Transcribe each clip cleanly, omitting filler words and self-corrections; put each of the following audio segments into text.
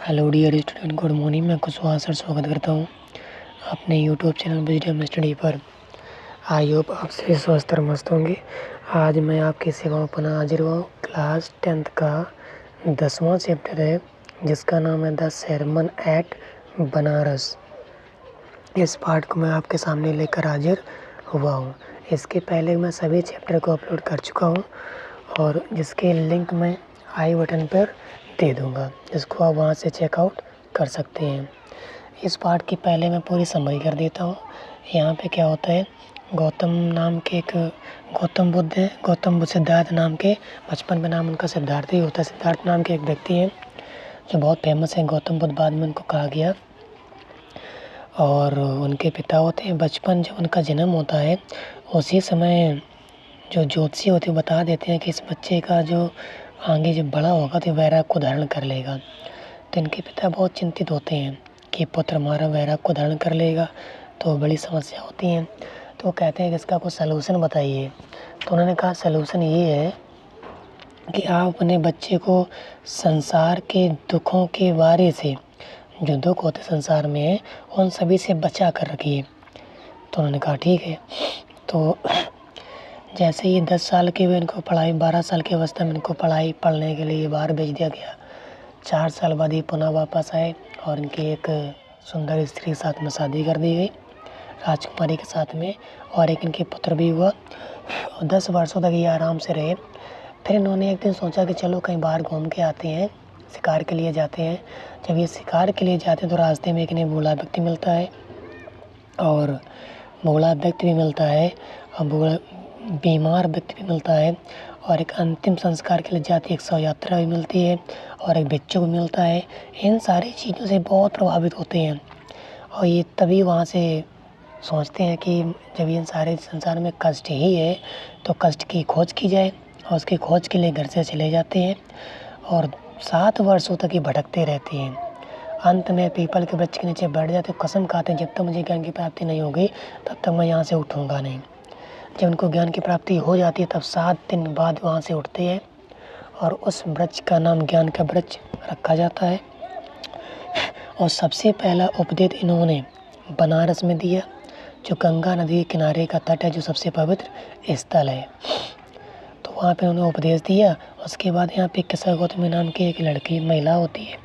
Hello dear student, good morning. मैं Kushwaha sir स्वागत करता हूँ अपने यूट्यूब चैनल विजडम स्टडी पर। आई होप आप सभी स्वस्थ और मस्त होंगे। आज मैं आपकी सेवा में पुनः हाजिर हुआ हूँ। क्लास 10th का 10वां चैप्टर है जिसका नाम है द sermon एट बनारस। इस पार्ट को मैं आपके सामने लेकर हाजिर हुआ हूँ। इसके पहले मैं सभी चैप्टर को अपलोड कर चुका हूँ और जिसके लिंक मैं आई बटन पर दे दूँगा, जिसको आप वहाँ से चेकआउट कर सकते हैं। इस पार्ट की पहले मैं पूरी समरी कर देता हूँ। यहाँ पे क्या होता है, गौतम बुद्ध है। गौतम बुद्ध सिद्धार्थ नाम के, बचपन में नाम उनका सिद्धार्थ ही होता है। सिद्धार्थ नाम के एक व्यक्ति हैं जो बहुत फेमस है। गौतम बुद्ध बाद में उनको कहा गया और उनके पिता होते हैं। बचपन जब उनका जन्म होता है उसी समय जो ज्योतिषी होते हैं बता देते हैं कि इस बच्चे का जो आगे जब बड़ा होगा तो वैराग को धारण कर लेगा। तो इनके पिता बहुत चिंतित होते हैं कि पुत्र हमारा वैराग को धारण कर लेगा तो बड़ी समस्या होती हैं। तो वो कहते हैं कि इसका कोई सलूशन बताइए। तो उन्होंने कहा सलूशन ये है कि आप अपने बच्चे को संसार के दुखों के बारे से, जो दुख होते संसार में, उन सभी से बचा कर रखिए। तो उन्होंने कहा ठीक है। तो जैसे ही 10 साल के हुए इनको पढ़ाई, 12 साल की अवस्था में इनको पढ़ने के लिए बाहर भेज दिया गया। 4 साल बाद ये पुनः वापस आए और इनकी एक सुंदर स्त्री के साथ में शादी कर दी गई, राजकुमारी के साथ में, और एक इनके पुत्र भी हुआ। और 10 वर्षों तक ये आराम से रहे। फिर इन्होंने एक दिन सोचा कि चलो कहीं बाहर घूम के आते हैं, शिकार के लिए जाते हैं। जब ये शिकार के लिए जाते हैं तो रास्ते में एक इन्हें बूढ़ा व्यक्ति मिलता है और बूढ़ा व्यक्ति भी मिलता है और बीमार व्यक्ति भी मिलता है और एक अंतिम संस्कार के लिए जाती एक शव यात्रा भी मिलती है और एक भिक्षु भी मिलता है। इन सारी चीज़ों से बहुत प्रभावित होते हैं और ये तभी वहाँ से सोचते हैं कि जब ये सारे संसार में कष्ट ही है तो कष्ट की खोज की जाए, और उसकी खोज के लिए घर से चले जाते हैं और 7 वर्षों तक ये भटकते रहते हैं। अंत में पीपल के वृक्ष के नीचे बैठ जाते, कसम खाते हैं जब तक मुझे ज्ञान की प्राप्ति नहीं होगी तब तक मैं यहाँ से उठूँगा नहीं। जब उनको ज्ञान की प्राप्ति हो जाती है तब 7 दिन बाद वहाँ से उठते हैं और उस वृक्ष का नाम ज्ञान का वृक्ष रखा जाता है। और सबसे पहला उपदेश इन्होंने बनारस में दिया, जो गंगा नदी के किनारे का तट है, जो सबसे पवित्र स्थल है। तो वहाँ पे उन्होंने उपदेश दिया। उसके बाद यहाँ पे किस्सा गौतमी नाम की एक लड़की महिला होती है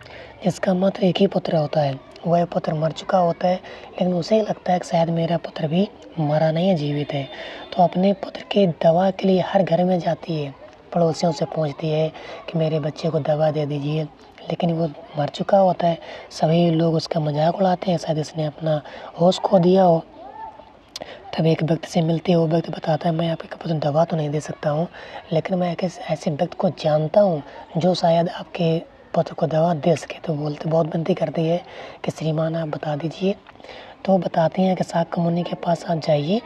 जिसका मात्र एक ही पुत्र होता है। वह पुत्र मर चुका होता है लेकिन उसे लगता है कि शायद मेरा पुत्र भी मरा नहीं है, जीवित है। तो अपने पुत्र के दवा के लिए हर घर में जाती है, पड़ोसियों से पूछती है कि मेरे बच्चे को दवा दे दीजिए, लेकिन वो मर चुका होता है। सभी लोग उसका मजाक उड़ाते हैं, शायद इसने अपना होश खो दिया हो। तब एक व्यक्ति से मिलते हैं, वो व्यक्ति बताता है मैं आपके पुत्र दवा तो नहीं दे सकता हूँ, लेकिन मैं एक ऐसे व्यक्ति को जानता हूँ जो शायद आपके पुत्र को दवा दे सके। तो बोलते बहुत विनती करती है कि श्रीमान आप बता दीजिए। तो बताते हैं कि शाक्य मुनि के पास आप जाइए।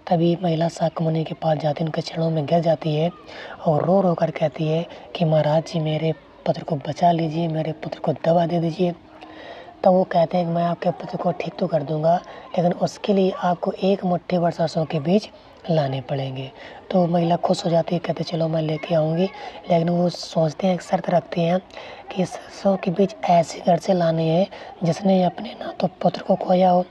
तभी महिला शाक्य मुनि के पास जाती है, उनके चरणों में गिर जाती है और रो रो कर कहती है कि महाराज जी मेरे पुत्र को बचा लीजिए, मेरे पुत्र को दवा दे दीजिए। तब वो कहते हैं कि मैं आपके पुत्र को ठीक तो कर दूंगा, लेकिन उसके लिए आपको 1 मुट्ठी भर सरसों के बीज लाने पड़ेंगे। तो महिला खुश हो जाती है, कहते चलो मैं लेके आऊँगी। लेकिन वो सोचते हैं, एक शर्त रखते हैं कि सरसों के बीज ऐसे घर से लाने हैं जिसने अपने ना तो पुत्र को खोया हो,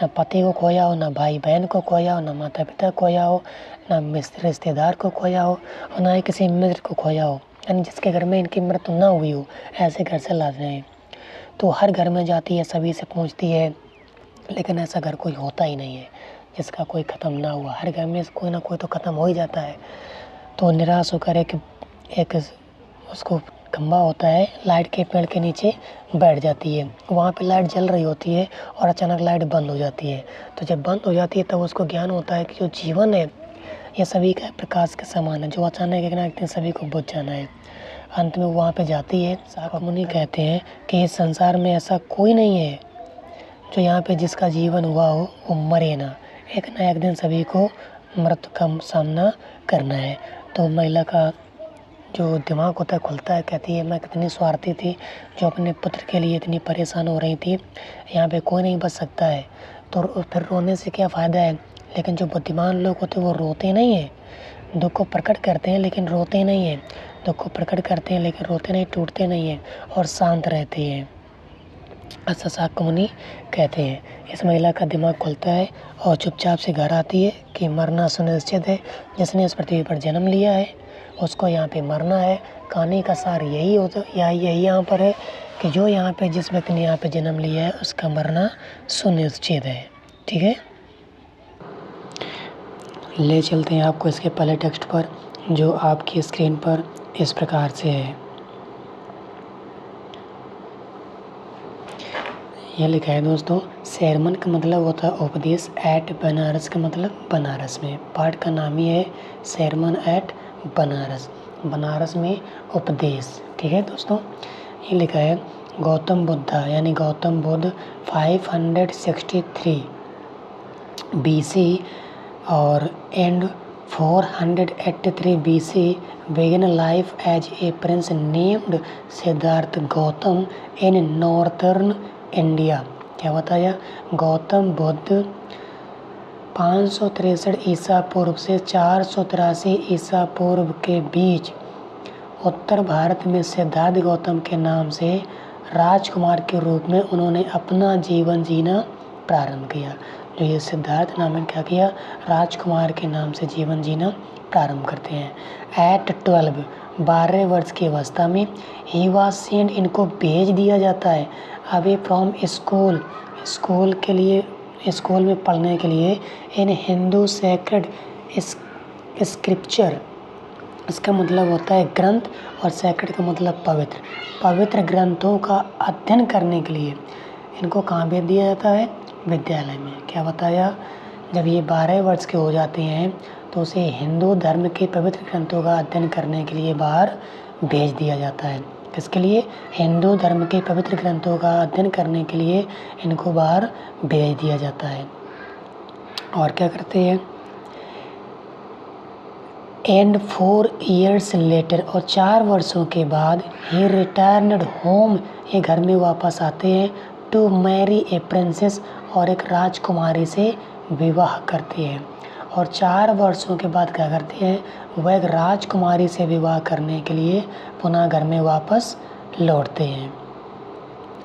ना पति को खोया हो, ना भाई बहन को खोया हो, ना माता पिता को खोया हो, ना रिश्तेदार को खोया हो और ना ही किसी मित्र को खोया हो, यानी जिसके घर में इनकी मृत्यु ना हुई हो, ऐसे घर से ला रहे हैं। तो हर घर में जाती है, सभी से पूछती है, लेकिन ऐसा घर कोई होता ही नहीं है जिसका कोई ख़त्म ना हुआ। हर घर में कोई ना कोई तो ख़त्म हो ही जाता है। तो निराश होकर एक उसको खंबा होता है, लाइट के पेड़ के नीचे बैठ जाती है। वहाँ पे लाइट जल रही होती है और अचानक लाइट बंद हो जाती है। तो जब बंद हो जाती है तब उसको ज्ञान होता है कि जो जीवन है ये सभी का प्रकाश के समान है, जो अचानक एक ना एक दिन सभी को बुझ जाना है। अंत में वहाँ पे जाती है। शाक्य मुनि कहते हैं कि इस संसार में ऐसा कोई नहीं है जो यहाँ पे जिसका जीवन हुआ हो वो मरे ना एक दिन सभी को मृत्यु का सामना करना है। तो महिला का जो दिमाग होता है खुलता है, कहती है मैं कितनी स्वार्थी थी जो अपने पुत्र के लिए इतनी परेशान हो रही थी, यहाँ पे कोई नहीं बच सकता है। तो फिर रोने से क्या फ़ायदा है। लेकिन जो बुद्धिमान लोग होते हैं वो रोते नहीं हैं, दुख को प्रकट करते हैं लेकिन रोते नहीं हैं, दुख को प्रकट करते हैं लेकिन रोते नहीं, टूटते नहीं हैं और शांत रहते हैं। असासाकुमुनि कहते हैं। इस महिला का दिमाग खुलता है और चुपचाप से घर आती है कि मरना सुनिश्चित है। जिसने इस पृथ्वी पर जन्म लिया है उसको यहाँ पे मरना है। कहानी का सार यही यहाँ पर है कि जो यहाँ पे जिस व्यक्ति ने यहाँ पे जन्म लिया है उसका मरना सुनिश्चित है। ठीक है, ले चलते हैं आपको इसके पहले टेक्स्ट पर, जो आपकी स्क्रीन पर इस प्रकार से है। यह लिखा है दोस्तों, सेरमन का मतलब होता है उपदेश, एट बनारस का मतलब बनारस में। पाठ का नाम ही है सेरमन एट बनारस, बनारस में उपदेश। ठीक है दोस्तों, ये लिखा है गौतम बुद्धा यानी गौतम बुद्ध 563 BC और and 483 BC began life as a prince named Siddharth Gautam in northern India. क्या बताया, गौतम बुद्ध 563 ईसा पूर्व से 483 ईसा पूर्व के बीच उत्तर भारत में सिद्धार्थ गौतम के नाम से राजकुमार के रूप में उन्होंने अपना जीवन जीना प्रारंभ किया। जो ये सिद्धार्थ नाम ने क्या किया, राजकुमार के नाम से जीवन जीना प्रारंभ करते हैं। एट 12 वर्ष की अवस्था में ही वाज सेंट, इनको भेज दिया जाता है अवे फ्रॉम स्कूल, स्कूल के लिए, स्कूल में पढ़ने के लिए, इन हिंदू सेक्रेड स्क्रिप्चर, इसका मतलब होता है ग्रंथ और सेक्रेड का मतलब पवित्र, पवित्र ग्रंथों का अध्ययन करने के लिए इनको कहाँ भेज दिया जाता है, विद्यालय में। क्या बताया, जब ये 12 वर्ष के हो जाते हैं तो उसे हिंदू धर्म के पवित्र ग्रंथों का अध्ययन करने के लिए बाहर भेज दिया जाता है। किसके लिए, हिंदू धर्म के पवित्र ग्रंथों का अध्ययन करने के लिए इनको बाहर भेज दिया जाता है। और क्या करते हैं, एंड 4 years लेटर, और 4 वर्षों के बाद ही रिटर्नड होम, ये घर में वापस आते हैं, टू मैरी ए प्रिंसेस, और एक राजकुमारी से विवाह करते हैं। और 4 वर्षों के बाद क्या करते हैं, वह एक राजकुमारी से विवाह करने के लिए पुनः घर में वापस लौटते हैं।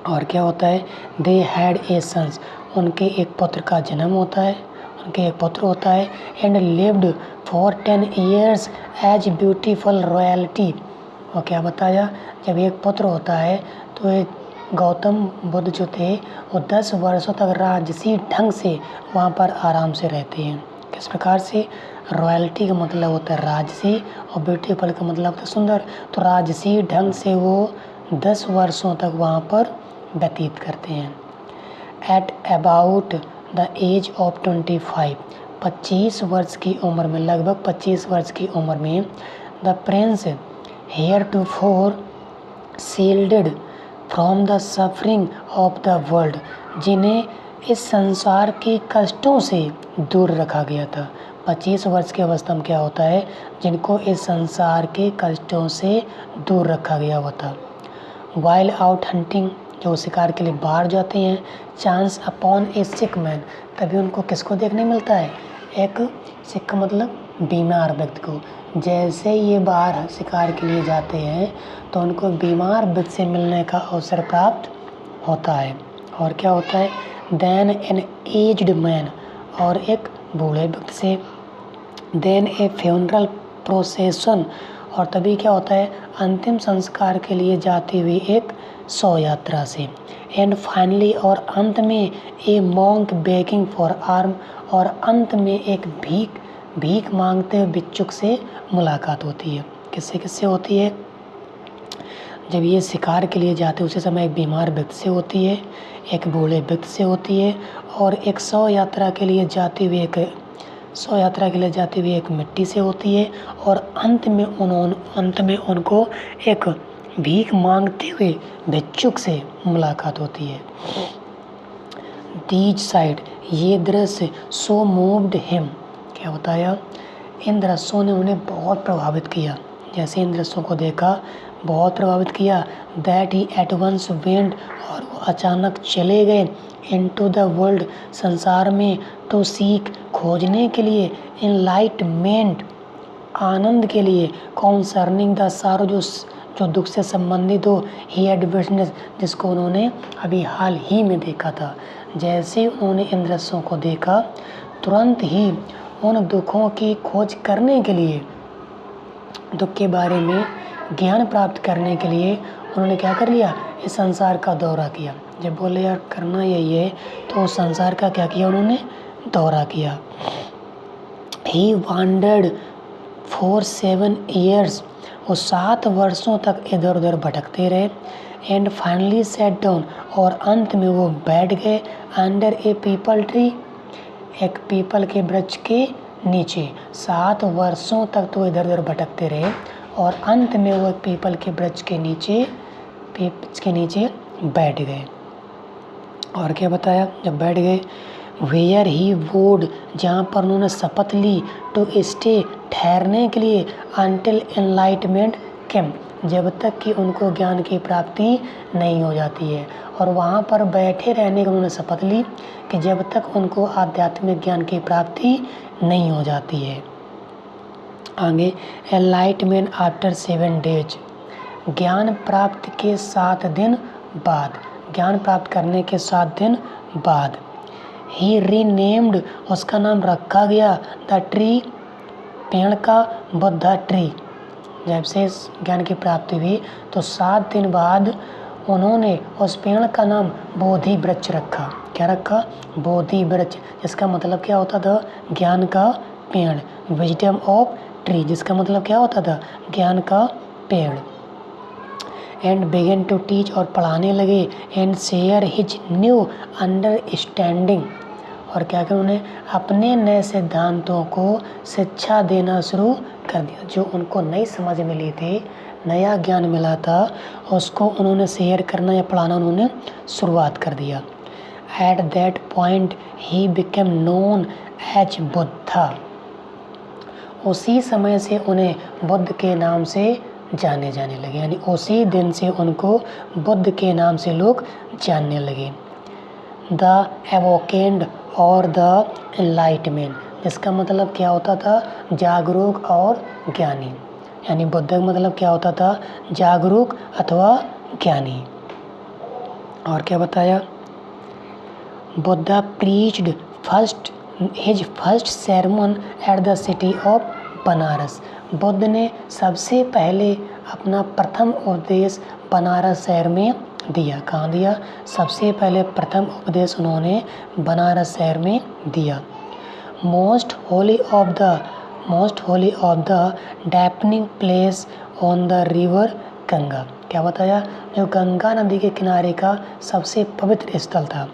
और क्या होता है, दे हैड ए सन्स, उनके एक पुत्र का जन्म होता है, उनके एक पुत्र होता है। And lived for 10 years as beautiful royalty. और क्या बताया, जब एक पुत्र होता है तो एक गौतम बुद्ध जो थे वो 10 वर्षों तक राजसी ढंग से वहाँ पर आराम से रहते हैं। किस प्रकार से, रॉयल्टी का मतलब होता है राजसी और ब्यूटीफुल का मतलब होता है सुंदर, तो राजसी ढंग से वो 10 वर्षों तक वहाँ पर व्यतीत करते हैं। At about the age of 25 वर्ष की उम्र में, लगभग 25 वर्ष की उम्र में, the prince heretofore shielded from the suffering of the world, जिन्हें इस संसार के कष्टों से दूर रखा गया था। 25 वर्ष की अवस्था में क्या होता है, जिनको इस संसार के कष्टों से दूर रखा गया हुआ था। वाइल आउट हंटिंग, जो शिकार के लिए बाहर जाते हैं, चांस अपॉन ए सिक मैन, तभी उनको किसको देखने मिलता है, एक सिक का मतलब बीमार व्यक्ति को। जैसे ये बाहर शिकार के लिए जाते हैं तो उनको बीमार व्यक्ति से मिलने का अवसर प्राप्त होता है। और क्या होता है, देन एन एज्ड मैन, और एक बूढ़े व्यक्ति से, देन ए फ्यूनरल प्रोसेशन, और तभी क्या होता है, अंतिम संस्कार के लिए जाती हुई एक शव यात्रा से। एंड फाइनली, और अंत में, ए मॉन्क बेगिंग फॉर आर्म, और अंत में एक भीख मांगते हुए भिक्षुक से मुलाकात होती है। किससे किससे होती है, जब ये शिकार के लिए जाते हैं उसी समय एक बीमार व्यक्ति से होती है, एक बूढ़े व्यक्ति से होती है, और एक शव यात्रा के लिए जाती हुई एक मिट्टी से होती है, और अंत में उनको एक भीख मांगते हुए भिक्षुक से मुलाकात होती है। दीज साइड, ये दृश्य सो मूव्ड हिम, क्या बताया, इन दृश्यों ने उन्हें बहुत प्रभावित किया। जैसे इन दृश्यों को देखा बहुत प्रभावित किया, that he at once went, और वो अचानक चले गए, इनटू द वर्ल्ड, संसार में, टू सीक, खोजने के लिए, एनलाइटमेंट, आनंद के लिए, कॉन्सर्निंग द सारो, जो दुख से संबंधित हो, ही हैड विटनेस, जिसको उन्होंने अभी हाल ही में देखा था। जैसे ही उन्होंने इन दृश्यों को देखा, तुरंत ही उन दुखों की खोज करने के लिए, दुख के बारे में ज्ञान प्राप्त करने के लिए उन्होंने क्या कर लिया, इस संसार का दौरा किया। जब बोले यार करना यही है, तो उस संसार का क्या किया, उन्होंने दौरा किया। ही वांडर्ड फॉर 7 years, वो 7 वर्षों तक इधर उधर भटकते रहे। एंड फाइनली सेट डाउन, और अंत में वो बैठ गए अंडर ए पीपल ट्री, एक पीपल के वृक्ष के नीचे। 7 वर्षों तक तो इधर उधर भटकते रहे और अंत में वो पीपल के वृक्ष के नीचे बैठ गए। और क्या बताया, जब बैठ गए, वेयर ही वुड, जहाँ पर उन्होंने शपथ ली, टू स्टे, ठहरने के लिए, अंटिल एनलाइटमेंट केम, जब तक कि उनको ज्ञान की प्राप्ति नहीं हो जाती है। और वहाँ पर बैठे रहने की उन्होंने शपथ ली कि जब तक उनको आध्यात्मिक ज्ञान की प्राप्ति नहीं हो जाती है। आगे, एनलाइटमेंट आफ्टर 7 days, ज्ञान प्राप्त के 7 दिन बाद, ज्ञान प्राप्त करने के 7 दिन बाद, ही रीनेम्ड, उसका नाम रखा गया, द ट्री, पेड़ का, बुद्धा ट्री। जब से ज्ञान की प्राप्ति हुई तो 7 दिन बाद उन्होंने उस पेड़ का नाम बोधि वृक्ष रखा। क्या रखा, बोधि वृक्ष, जिसका मतलब क्या होता था, ज्ञान का पेड़, विजडम ऑफ ट्री, जिसका मतलब क्या होता था, ज्ञान का पेड़। एंड बिगन टू टीच, और पढ़ाने लगे, and share his new understanding, और क्या कर उन्हें अपने नए सिद्धांतों को शिक्षा देना शुरू कर दिया। जो उनको नई समझ मिली थी, नया ज्ञान मिला था, उसको उन्होंने शेयर करना या पढ़ाना उन्होंने शुरुआत कर दिया। At that point he became known as Buddha, उसी समय से उन्हें बुद्ध के नाम से जाने जाने लगे, यानी उसी दिन से उनको बुद्ध के नाम से लोग जानने लगे। द एवोकेंड और द एनलाइटमेंट, जिसका मतलब क्या होता था, जागरूक और ज्ञानी, यानी बुद्ध का मतलब क्या होता था, जागरूक अथवा ज्ञानी। और क्या बताया, Buddha preached his first sermon at the city of Banaras, Buddha ने सबसे पहले अपना प्रथम उपदेश बनारस शहर में दिया। कहाँ दिया, सबसे पहले प्रथम उपदेश उन्होंने बनारस शहर में दिया। मोस्ट होली ऑफ द डैपनिंग place on the river Ganga, क्या बताया, जो गंगा नदी के किनारे का सबसे पवित्र स्थल था।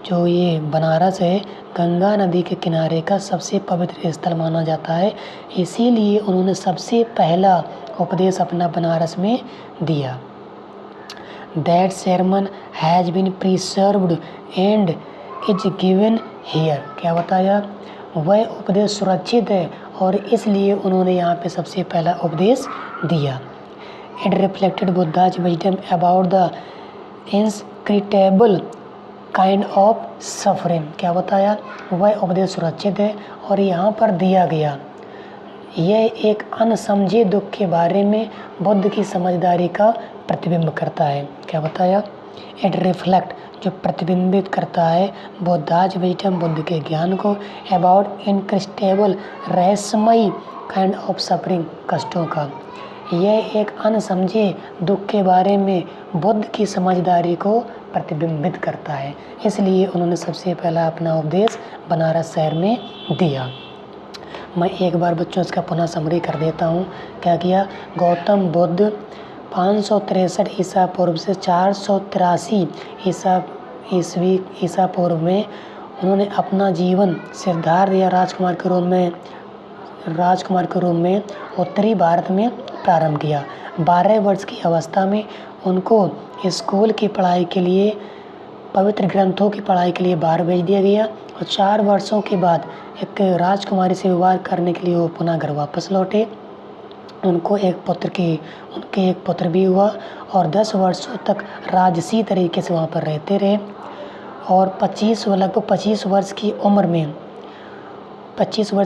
जो ये बनारस है, गंगा नदी के किनारे का सबसे पवित्र स्थल माना जाता है, इसीलिए उन्होंने सबसे पहला उपदेश अपना बनारस में दिया। That sermon has been preserved and is given here, क्या बताया, वह उपदेश सुरक्षित है और इसलिए उन्होंने यहाँ पे सबसे पहला उपदेश दिया। It reflected Buddha's wisdom about the inscrutable kind of suffering, क्या बताया, वह उपदेश सुरक्षित है और यहाँ पर दिया गया यह एक अनसमझे दुख के बारे में बुद्ध की समझदारी का प्रतिबिंब करता है। क्या बताया, इट रिफ्लेक्ट, जो प्रतिबिंबित करता है बुद्धाज विजडम, बुद्ध के ज्ञान को, अबाउट इनक्रिस्टेबल, रहस्यमयी काइंड ऑफ सफरिंग, कष्टों का। यह एक अनसमझे दुख के बारे में बुद्ध की समझदारी को प्रतिबिंबित करता है, इसलिए उन्होंने सबसे पहला अपना उपदेश बनारस शहर में दिया। मैं एक बार बच्चों इसका पुनः समरी कर देता हूँ। क्या किया, गौतम बुद्ध 563 ईसा पूर्व से 483 ईसा पूर्व में उन्होंने अपना जीवन सिद्धार्थ या राजकुमार के रूप में उत्तरी भारत में प्रारंभ किया। 12 वर्ष की अवस्था में उनको स्कूल की पढ़ाई के लिए, पवित्र ग्रंथों की पढ़ाई के लिए बाहर भेज दिया गया और 4 वर्षों के बाद एक राजकुमारी से विवाह करने के लिए वो पुनः घर वापस लौटे। उनके एक पुत्र भी हुआ और 10 वर्षों तक राजसी तरीके से वहाँ पर रहते रहे और लगभग 25 वर्ष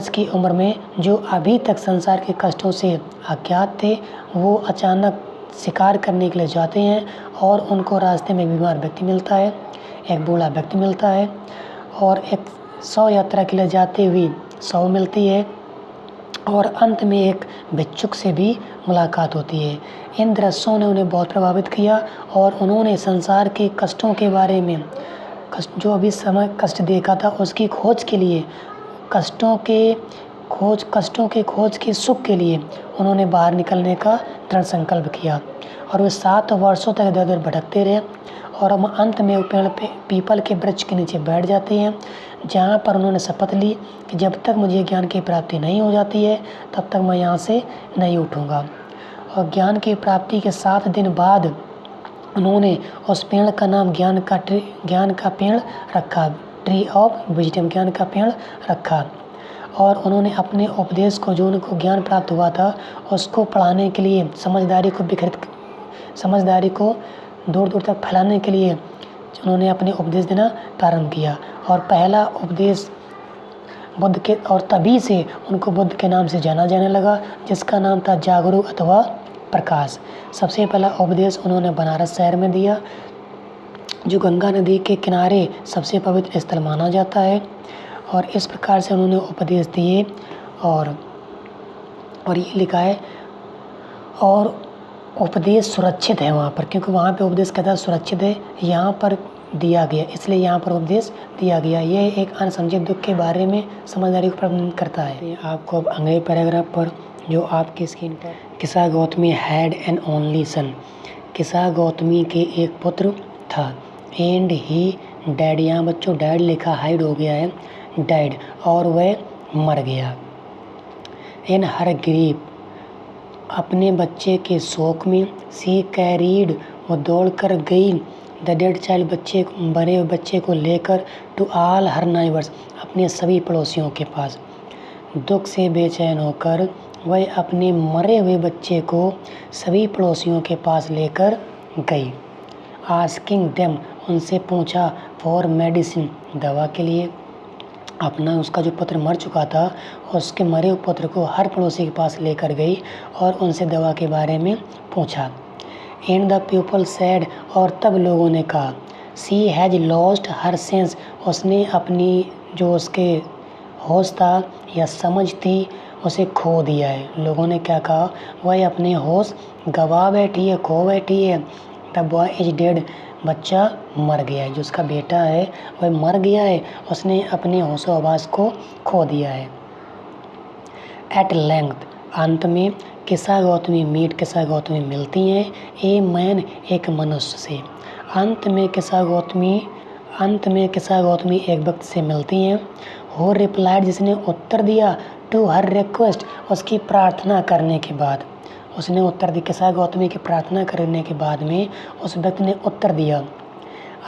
की उम्र में जो अभी तक संसार के कष्टों से अज्ञात थे, वो अचानक शिकार करने के लिए जाते हैं और उनको रास्ते में एक बीमार व्यक्ति मिलता है, एक बूढ़ा व्यक्ति मिलता है और एक शव यात्रा के लिए जाते हुए शव मिलती है और अंत में एक भिक्षुक से भी मुलाकात होती है। इन दृश्यों ने उन्हें बहुत प्रभावित किया और उन्होंने संसार के कष्टों के बारे में, जो अभी समय कष्ट देखा था उसकी खोज के लिए, कष्टों के खोज के सुख के लिए उन्होंने बाहर निकलने का दृढ़ संकल्प किया और वे 7 वर्षों तक इधर उधर भटकते रहे और हम अंत में पीपल के वृक्ष के नीचे बैठ जाते हैं, जहाँ पर उन्होंने शपथ ली कि जब तक मुझे ज्ञान की प्राप्ति नहीं हो जाती है तब तक मैं यहाँ से नहीं उठूँगा। और ज्ञान की प्राप्ति के 7 दिन बाद उन्होंने उस पेड़ का नाम ज्ञान का पेड़ रखा, ट्री ऑफ विजडम, ज्ञान का पेड़ रखा। और उन्होंने अपने उपदेश को, जो उनको ज्ञान प्राप्त हुआ था, उसको पढ़ाने के लिए, समझदारी को दूर दूर तक फैलाने के लिए उन्होंने अपने उपदेश देना प्रारंभ किया। और पहला उपदेश बुद्ध के, और तभी से उनको बुद्ध के नाम से जाना जाने लगा, जिसका नाम था जागरूक अथवा प्रकाश। सबसे पहला उपदेश उन्होंने बनारस शहर में दिया, जो गंगा नदी के किनारे सबसे पवित्र स्थल माना जाता है। और इस प्रकार से उन्होंने उपदेश दिए और ये लिखा है, और उपदेश सुरक्षित है वहाँ पर, क्योंकि वहाँ पे उपदेश कहता है सुरक्षित है, यहाँ पर दिया गया, इसलिए यहाँ पर उपदेश दिया गया। यह एक अनसमझे दुख के बारे में समझदारी को प्रबंध करता है। आपको अब अगले पैराग्राफ पर, जो आपकी स्क्रीन पर, किसा Gautami had an only son, किसा गौतमी के एक पुत्र था, एंड ही डैड, यहाँ बच्चों डैड लिखा हाइड हो गया है, डैड, और वह मर गया। इन हर ग्रीफ, अपने बच्चे के शोक में, सी कैरीड, वो दौड़ कर गई, द डेड चाइल्ड, मरे हुए बच्चे को लेकर, टू ऑल हर नाइबर्स, अपने सभी पड़ोसियों के पास। दुख से बेचैन होकर वह अपने मरे हुए बच्चे को सभी पड़ोसियों के पास लेकर गई। आस्किंग देम, उनसे पूछा, फॉर मेडिसिन, दवा के लिए। उसका जो पुत्र मर चुका था, उसके मरे हुए पुत्र को हर पड़ोसी के पास लेकर गई और उनसे दवा के बारे में पूछा। एंड द पीपल सेड, और तब लोगों ने कहा, सी हैज लॉस्ट हर सेंस, उसने अपनी, जो उसके होश था या समझ थी, उसे खो दिया है। लोगों ने क्या कहा, वह अपने होश गवा बैठी है, खो बैठी है। द बॉय इज डेड, बच्चा मर गया है, जो उसका बेटा है वह मर गया है, उसने अपने होशो आवाज़ को खो दिया है। एट लेंथ, अंत में, किसा गौतमी मिलती हैं, ए मैन, एक मनुष्य से। अंत में किसा गौतमी एक व्यक्ति से मिलती हैं। हो रिप्लाइड, जिसने उत्तर दिया, टू हर रिक्वेस्ट, उसकी प्रार्थना करने के बाद, उसने उत्तर दी, किसा गौतमी की प्रार्थना करने के बाद में उस व्यक्ति ने उत्तर दिया,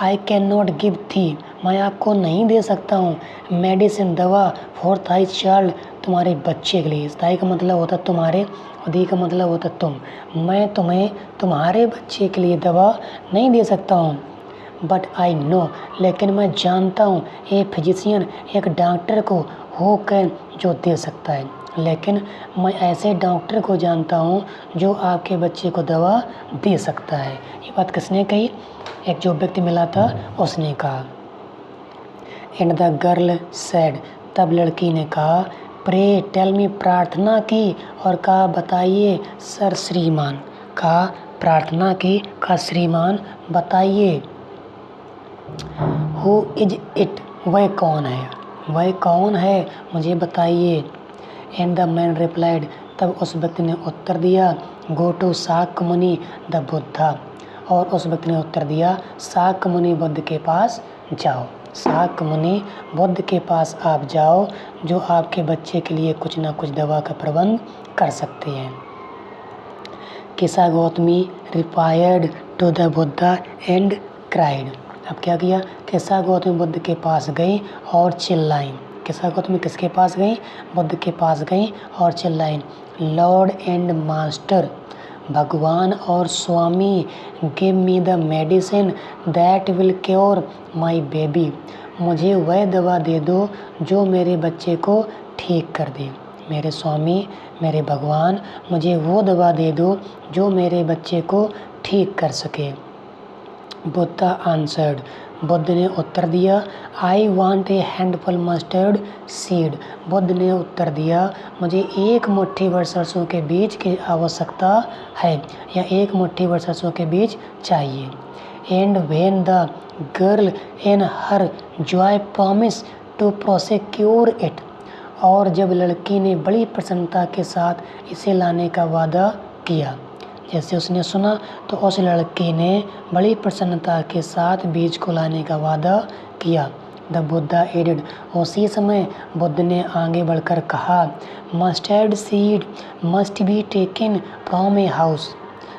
आई कैन नॉट गिव थी, मैं आपको नहीं दे सकता हूँ, मेडिसिन, दवा, फॉर थाई चाइल्ड, तुम्हारे बच्चे के लिए। थाई का मतलब होता तुम्हारे, और दी का मतलब होता तुम। मैं तुम्हें तुम्हारे बच्चे के लिए दवा नहीं दे सकता हूँ। बट आई नो, लेकिन मैं जानता हूँ, ए फिजिशियन, एक डॉक्टर को, हो कैन, जो दे सकता है। लेकिन मैं ऐसे डॉक्टर को जानता हूँ जो आपके बच्चे को दवा दे सकता है। ये बात किसने कही? एक जो व्यक्ति मिला था उसने कहा। एंड द गर्ल सेड, तब लड़की ने कहा, प्रे टेल मी, प्रार्थना की, और कहा बताइए सर श्रीमान, कहा प्रार्थना की, कहा श्रीमान बताइए। हु इज इट, वह कौन है, मुझे बताइए। एंड द मैन रिप्लाइड, तब उस व्यक्ति ने उत्तर दिया, go to Shakyamuni the Buddha, और उस व्यक्ति ने उत्तर दिया, शाक्यमुनि बुद्ध के पास जाओ। शाक्यमुनि बुद्ध के पास आप जाओ, जो आपके बच्चे के लिए कुछ ना कुछ दवा का प्रबंध कर सकते हैं। Kisa Gautami repaired to the Buddha and cried, अब क्या किया, किसा गौतमी बुद्ध के पास गई और चिल्लाई। किसा गौतमी किसके पास गई? बुद्ध के पास गई और चिल्लाई, लॉर्ड एंड मास्टर, भगवान और स्वामी, give me the medicine that will cure my baby, मुझे वह दवा दे दो जो मेरे बच्चे को ठीक कर दे। मेरे स्वामी, मेरे भगवान, मुझे वो दवा दे दो जो मेरे बच्चे को ठीक कर सके। बुद्धा आंसर्ड, बुद्ध ने उत्तर दिया, I want A handful mustard seed. Buddha ने उत्तर दिया, मुझे एक मुट्ठी भर सरसों के बीज की आवश्यकता है या एक मुट्ठी भर सरसों के बीज चाहिए। And when the girl in her joy promise to procure it, और जब लड़की ने बड़ी प्रसन्नता के साथ इसे लाने का वादा किया। जैसे उसने सुना तो उस लड़की ने बड़ी प्रसन्नता के साथ बीज को लाने का वादा किया। द बुद्धा एडेड, उसी समय बुद्ध ने आगे बढ़कर कहा, mustard seed must be taken from a house.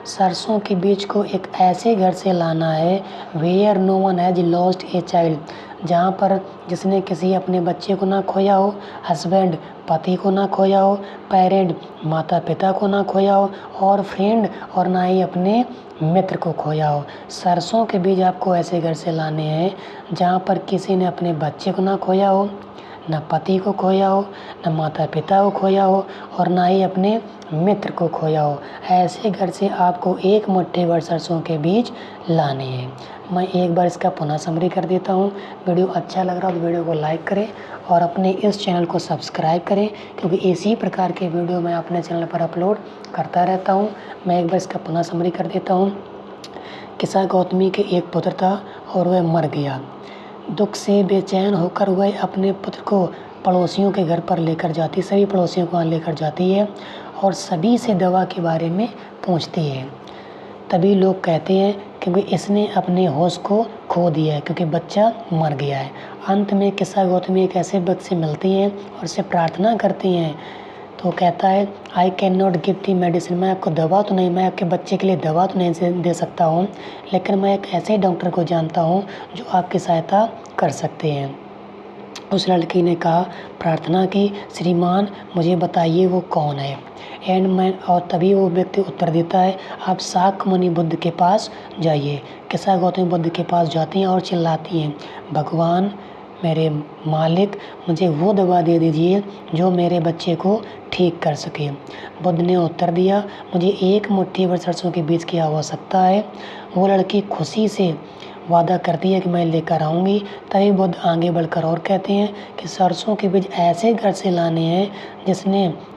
सरसों के बीज को एक ऐसे घर से लाना है where no one has lost a child, जहाँ पर जिसने किसी अपने बच्चे को ना खोया हो, हस्बैंड पति को ना खोया हो, पेरेंट माता पिता को ना खोया हो, और फ्रेंड और ना ही अपने मित्र को खोया हो। सरसों के बीज आपको ऐसे घर से लाने हैं जहाँ पर किसी ने अपने बच्चे को ना खोया हो, ना पति को खोया हो, ना माता पिता को खोया हो, और ना ही अपने मित्र को खोया हो। ऐसे घर से आपको एक मुट्ठी भर सरसों के बीज लाने हैं। मैं एक बार इसका पुनः समरी कर देता हूँ। वीडियो अच्छा लग रहा हो तो वीडियो को लाइक करें और अपने इस चैनल को सब्सक्राइब करें, क्योंकि इसी प्रकार के वीडियो मैं अपने चैनल पर अपलोड करता रहता हूँ। मैं एक बार इसका पुनः समरी कर देता हूँ। किसा गौतमी के एक पुत्र था और वह मर गया। दुख से बेचैन होकर वह अपने पुत्र को पड़ोसियों के घर पर लेकर जाती, सभी पड़ोसियों को वहाँ लेकर जाती है और सभी से दवा के बारे में पूछती है। तभी लोग कहते हैं क्योंकि इसने अपने होश को खो दिया है, क्योंकि बच्चा मर गया है। अंत में किस्सा गौतमी एक ऐसे व्यक्ति से मिलती हैं और उससे प्रार्थना करती हैं, तो कहता है, I can not give the medicine, मैं आपको दवा तो नहीं, मैं आपके बच्चे के लिए दवा तो नहीं दे सकता हूँ, लेकिन मैं एक ऐसे डॉक्टर को जानता हूँ जो आपकी सहायता कर सकते हैं। उस लड़की ने कहा, प्रार्थना की, श्रीमान मुझे बताइए वो कौन है। और तभी वो व्यक्ति उत्तर देता है, आप शाक्यमुनि बुद्ध के पास जाइए। किस्सा गौतमी बुद्ध के पास जाती हैं और चिल्लाती हैं, भगवान मेरे मालिक, मुझे वो दवा दे दीजिए जो मेरे बच्चे को ठीक कर सके। बुद्ध ने उत्तर दिया, मुझे एक मुट्ठी भर सरसों के बीज की आवश्यकता है। वो लड़की खुशी से वादा करती है कि मैं लेकर आऊँगी। तभी बुद्ध आगे बढ़कर और कहते हैं कि सरसों के बीज ऐसे घर से लाने हैं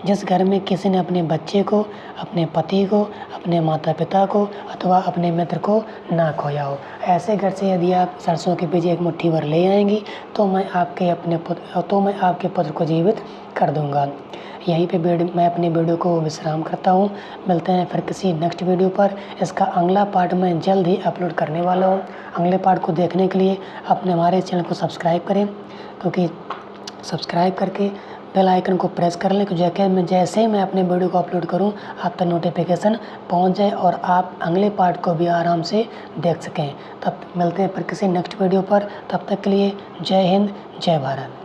जिस घर में किसी ने अपने बच्चे को, अपने पति को, अपने माता पिता को अथवा अपने मित्र को ना खोया हो। ऐसे घर से यदि आप सरसों के बीज एक मुट्ठी भर ले आएंगी तो मैं आपके पुत्र को जीवित कर दूंगा। यहीं पे मैं अपने वीडियो को विश्राम करता हूँ। मिलते हैं फिर किसी नेक्स्ट वीडियो पर। इसका अगला पार्ट मैं जल्द ही अपलोड करने वाला हूँ। अगले पार्ट को देखने के लिए अपने हमारे चैनल को सब्सक्राइब करें, क्योंकि सब्सक्राइब करके बेल आइकन को प्रेस कर लें, जैसे ही मैं अपने वीडियो को अपलोड करूं आप तक नोटिफिकेशन पहुंच जाए और आप अगले पार्ट को भी आराम से देख सकें। तब मिलते हैं फिर किसी नेक्स्ट वीडियो पर। तब तक के लिए जय हिंद, जय भारत।